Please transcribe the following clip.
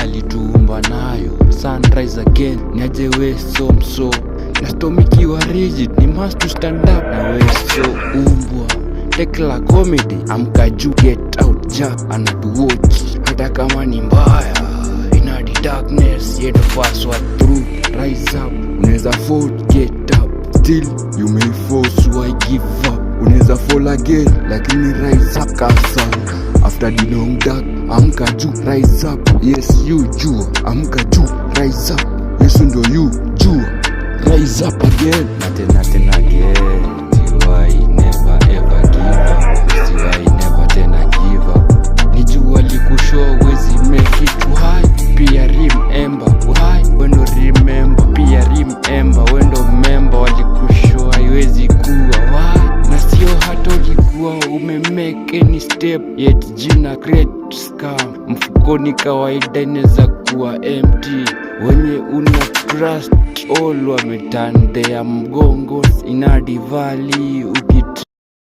alituumba nayo. Sunrise again, niaje we so na stomikiwa rigid, ni must to stand up na we so umbwa. Tekla comedy, amka juu, get out jack, anatuwatch hata kama ni mbaya. In the darkness, yet fast what through. Rise up, unaweza fall, get up. Still, you may fall, so I give up. Unaweza fall again, lakini rise up kasa. After the long dark, amka juu, rise up. Yes, you jua, amka juu, rise up. Yes, ndo you jua, rise up again. Nothing again. Tiwai never ever give up. Tiwai never tena give up. Nijua likushow wezi make it too high. Pia remember why when you remember. Pia remember when you remember walikushow haiwezi kuwa why. Na sio hata ulikuwa umemake any step yet jina great scam. Mfukoni kawaida inaweza kuwa empty. Wenye una trust all wametandea mgongo inadi valley.